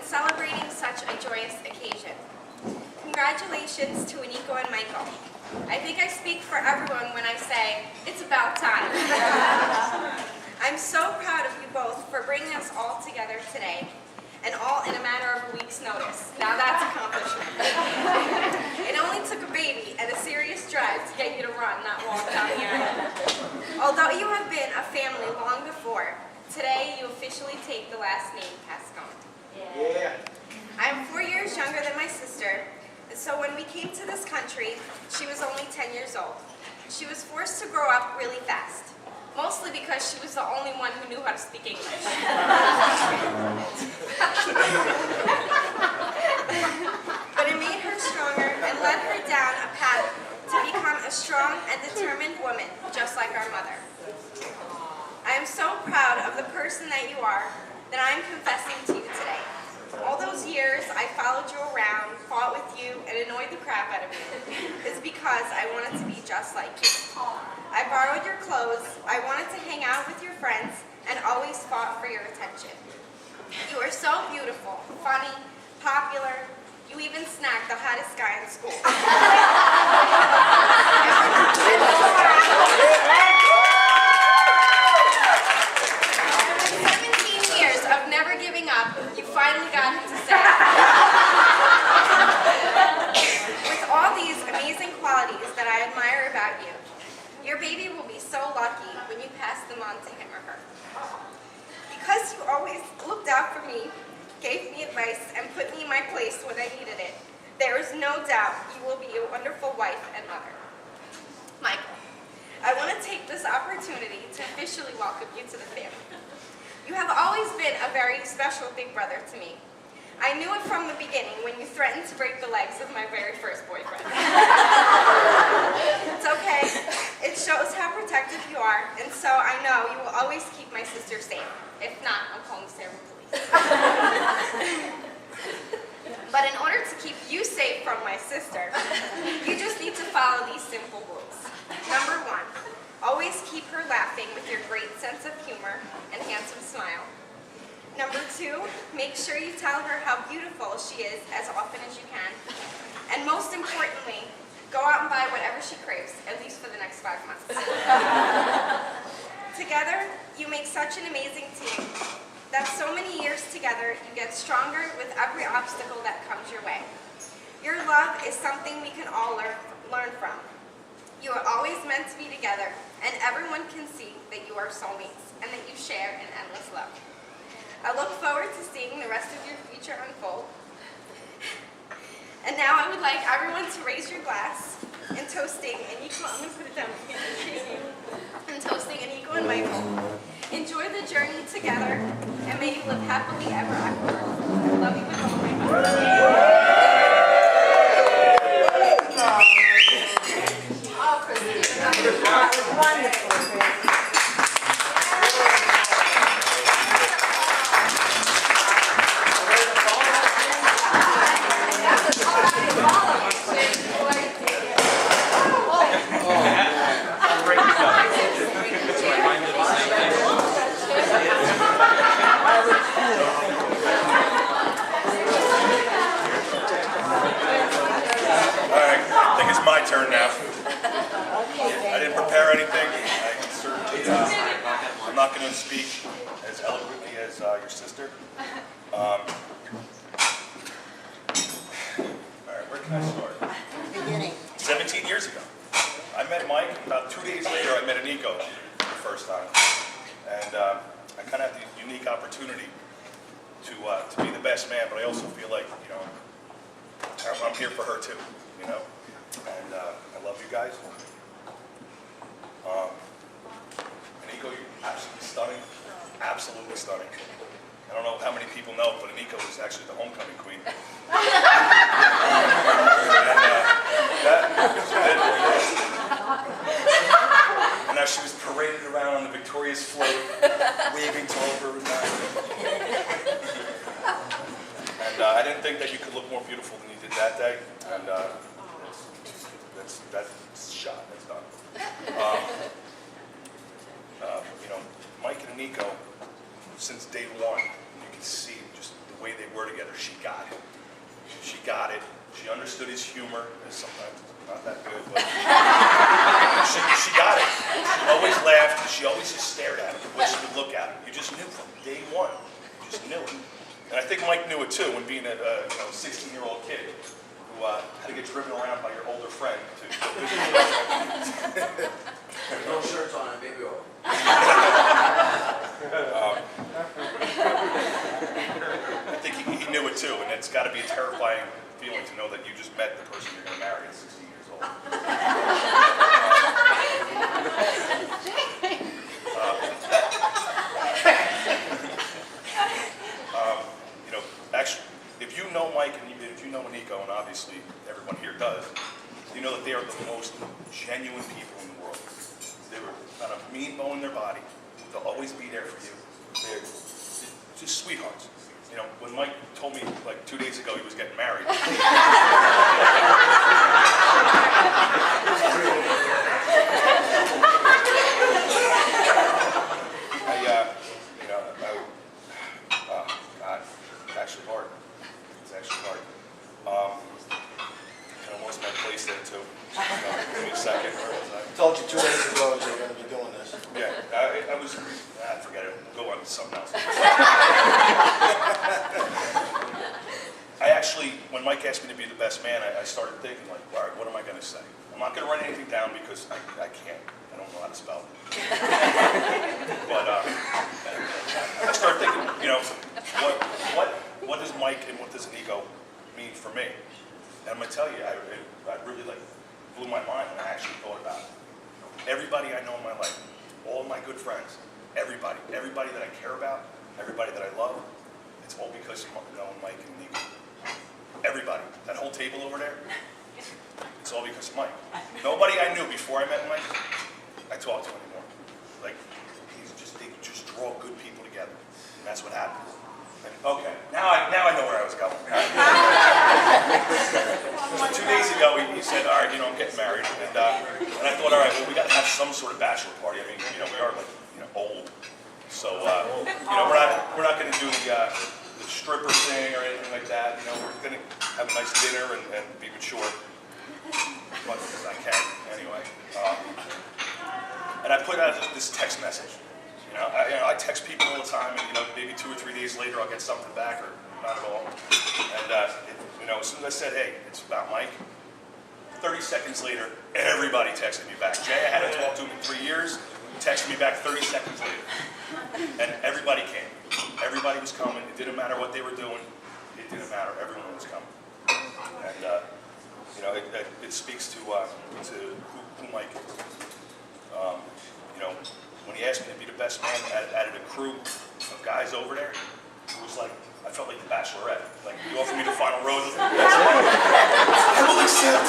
celebrating such a joyous occasion. Congratulations to Aniko and Michael. I think I speak for everyone when I say, it's about time. I'm so proud of you both for bringing us all together today, and all in a matter of a week's notice. Now that's accomplishment. It only took a baby and a serious drive to get you to run, not walk down the aisle. Although you have been a family long before, today you officially take the last name Cascone. Yeah. I am 4 years younger than my sister, and so when we came to this country, she was only 10 years old. She was forced to grow up really fast, mostly because she was the only one who knew how to speak English. But it made her stronger and led her down a path to become a strong and determined woman, just like our mother. I am so proud of the person that you are that I am confessing to you today. All those years I followed you around, fought with you, and annoyed the crap out of you is because I wanted to be just like you. I borrowed your clothes, I wanted to hang out with your friends, and always fought for your attention. You are so beautiful, funny, popular. You even snagged the hottest guy in school. 17 years of never giving up, you finally got him to say. With all these amazing qualities that I admire about you, your baby will be so lucky when you pass them on to him or her. Because you always looked out for me, gave me advice, and put me in my place when I needed it, there is no doubt you will be a wonderful wife and mother. Michael, I want to take this opportunity to officially welcome you to the family. You have always been a very special big brother to me. I knew it from the beginning when you threatened to break the legs of my very first boyfriend. It's okay. It shows how protective you are, and so I know you will always keep my sister safe. If not, I'm calling Salem Police. But in order to keep you safe from my sister, you just need to follow these simple rules. Number 1, always keep her laughing with your great sense of humor and handsome smile. Number 2, make sure you tell her how beautiful she is as often as you can. And most importantly, go out and buy whatever she craves, at least for the next 5 months. Together, you make such an amazing team that so many years together, you get stronger with every obstacle that comes your way. Your love is something we can all learn from. You are always meant to be together, and everyone can see that you are soulmates and that you share an endless love. I look forward to seeing the rest of your future unfold. And now I would like everyone to raise your glass in toasting Aniko. I'm going to put it down again. In toasting Aniko and Michael. Enjoy the journey together, and may you live happily ever after. I love you with all my heart. Oh, Christina. Wonderful, Chris. Turn now. I didn't prepare anything. I certainly, I'm not going to speak as eloquently as your sister. All right, where can I start? Beginning. 17 years ago. I met Mike. About 2 days later, I met Aniko for the first time. And I kind of had the unique opportunity to be the best man, but I also feel like, you know, I'm here for her too, you know. And I love you guys. Aniko, you're absolutely stunning. Absolutely stunning. I don't know how many people know, but Aniko was actually the homecoming queen. And now she was paraded around on the Victoria's float, waving to all of her admirers. And I didn't think that you could look more beautiful than you did that day. And that's shot. That's done. You know, Mike and Aniko, since day one, you can see just the way they were together. together. She got it. She got it. She understood his humor. Sometimes not that good, but she got it. She always laughed. And she always just stared at him. The way she would look at him. You just knew from day one. You just knew it. And I think Mike knew it too, when being a 16-year-old kid who had to get driven around by your older friend to go visit him. No shirts on it, baby oil. I think he knew it too, and it's got to be a terrifying feeling to know that you just met the person you're going to marry at 16 years old. Actually, if you know Mike and if you know Nico, and obviously everyone here does, you know that they are the most genuine people in the world. They were kind of mean bone in their body. They'll always be there for you. They're just sweethearts. You know, when Mike told me like 2 days ago he was getting married. God, it's actually hard. It's actually hard. And I lost my place there too. Give me a second. Where was I? Told you 2 days ago that you were going to be doing this. Yeah, I was, forget it, we'll go on to something else. I actually, when Mike asked me to be the best man, I started thinking like, all right, what am I going to say? I'm not going to write anything down because I can't. I don't know how to spell. But I started thinking, you know, what does Mike and what does Nico mean for me? And I'm going to tell you, I really like blew my mind when I actually thought about it. Everybody I know in my life, all of my good friends, everybody that I care about, everybody that I love, it's all because of knowing Mike and Nico. Everybody, that whole table over there, it's all because of Mike. Nobody I knew before I met Mike, I talked to anymore. Like, they just draw good people together, and that's what happens. And, okay, now I know where I was going. 2 days ago, he said, all right, I'm getting married, and I thought, all right, well, we got to have some sort of bachelor party. I mean, we are like, old, so we're not going to do the stripper thing or anything like that. We're going to have a nice dinner and be mature, as much as I can, anyway. And I put out this text message. I text people all the time, and maybe 2 or 3 days later I'll get something back, or not at all. And as soon as I said, hey, it's about Mike, 30 seconds later, everybody texted me back. Jay, I hadn't talked to him in 3 years. Texted me back 30 seconds later. And everybody came. Everybody was coming. It didn't matter what they were doing. It didn't matter. Everyone was coming. And it speaks to who Mike is. When he asked me to be the best man, added a crew of guys over there. It was like, I felt like the Bachelorette. Like, he offered me the final rose. I will accept.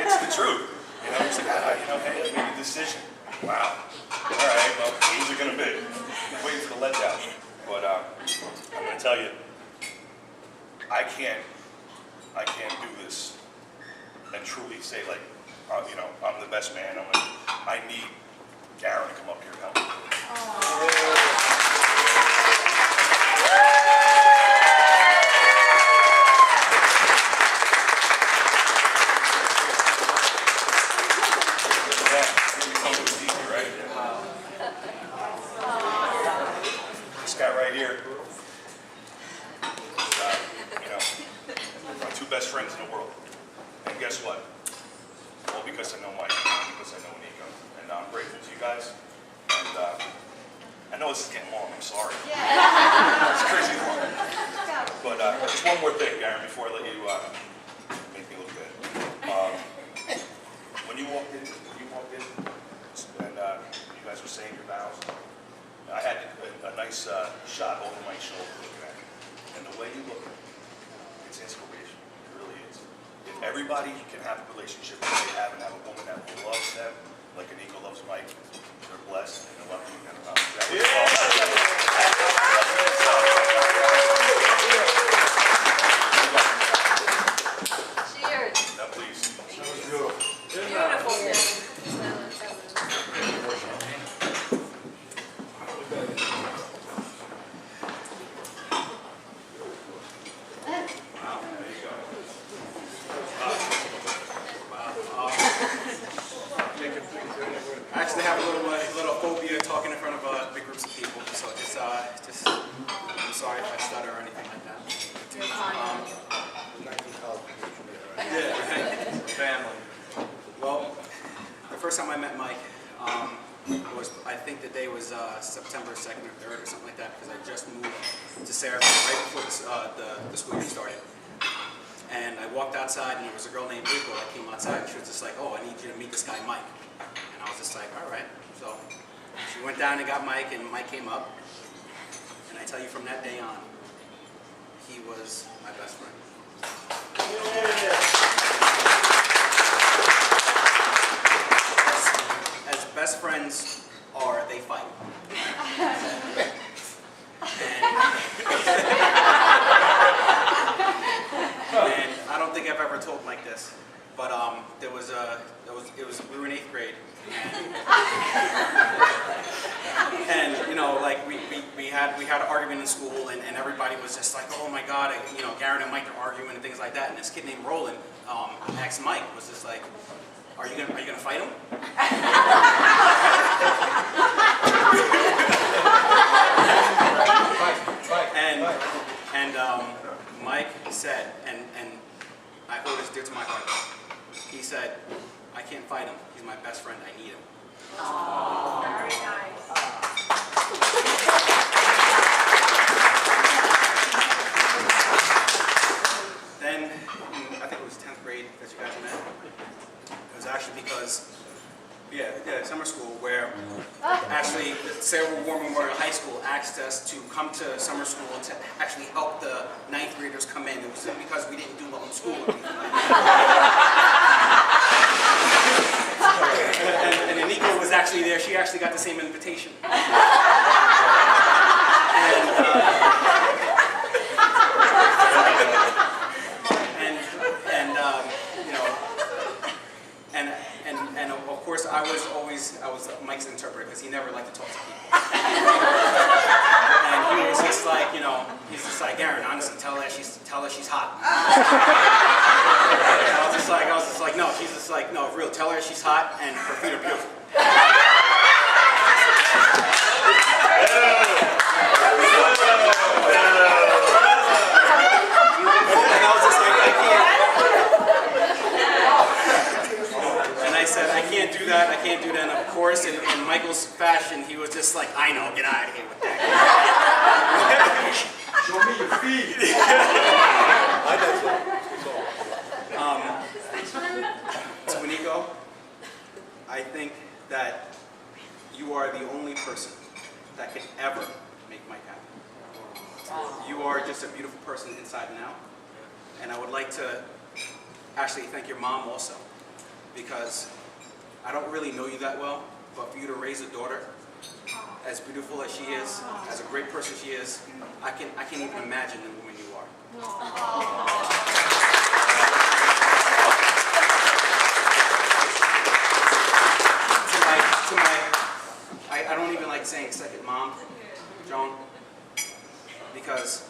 It's the truth. It's like, hey, I made a decision. Wow. All right, well, who's it going to be? I'm waiting for the letdown. But I'm going to tell you, I can't do this and truly say, like, I'm the best man. I need Garen to come up here and help me. This guy right here, my 2 best friends in the world. And guess what? Well, because I know Mike, because I know Nico. And I'm grateful to you guys. And I know this is getting long, I'm sorry. It's crazy long. But just one more thing, Garen, before I let you make me look good. When you walked in, and you guys were saying your vows, I had a nice shot over my shoulder looking at you. And the way you look, it's inspiration. It really is. If everybody can have a relationship that they have and have a woman that loves them, like Nico loves Mike, they're blessed and they're lucky. Cheers. Now, please. That was beautiful. Beautiful. I actually have a little phobia talking in front of big groups of people, so I'm sorry if I stutter or anything like that. Yeah, right. Family. Well, the first time I met Mike was, I think the day was September 2nd or 3rd or something like that, because I just moved to Sarasota right before the school year started. And I walked outside, and there was a girl named April that came outside, and she was just like, "Oh, I need you to meet this guy, Mike." And I was just like, "All right." So she went down and got Mike, and Mike came up. And I tell you, from that day on, he was my best friend. As best friends are, they fight. And I don't think I've ever told Mike this, but it was we were in 8th grade, and you know, like we had an argument in school, and everybody was just like, "Oh my God," you know, Garrett and Mike are arguing and things like that, and this kid named Roland, ex Mike, was just like, "Are you gonna fight him?" And Mike said, and I hold this dear to my heart. He said, "I can't fight him. He's my best friend. I need him." Very nice. Then, I think it was 10th grade that you guys met. It was actually because, summer school, where actually Sarah War Memorial High School asked us to come to summer school to actually help the 9th graders come in. It wasn't because we didn't do well in school or anything like that. And Anika was actually there. She actually got the same invitation. And of course, I was Mike's interpreter, because he never liked to talk to people. And he was just like, you know, he's just like, "Aaron, honestly, tell her she's hot." And I was just like, no, she's just like, "No, real, tell her she's hot and her feet are beautiful." And I was just like, I can't. And I said, I can't do that. And of course, in Michael's fashion, he was just like, "I know, get out of here with that." Show me your feet. To Aniko, I think that you are the only person that can ever make Mike happy. You are just a beautiful person inside and out. And I would like to actually thank your mom also, because I don't really know you that well, but for you to raise a daughter as beautiful as she is, as a great person she is, I can't even imagine the woman you are. I don't even like saying second mom, Joan, because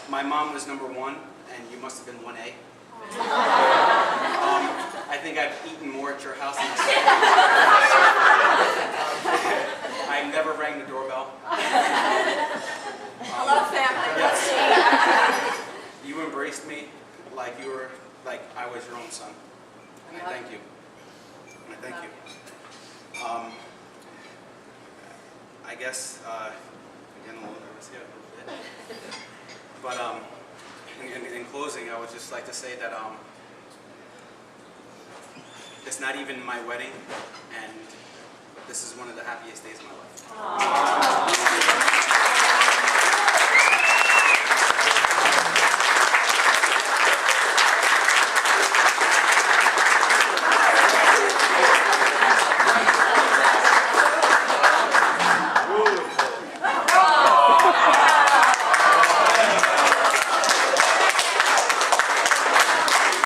my mom was number 1, and you must have been 1A. I think I've eaten more at your house than I never rang the doorbell. Hello, family. Yes. You embraced me like I was your own son. And I thank you. And I thank you. I guess, again, a little nervous here, a little bit. But in closing, I would just like to say that it's not even my wedding, and this is one of the happiest days of my life.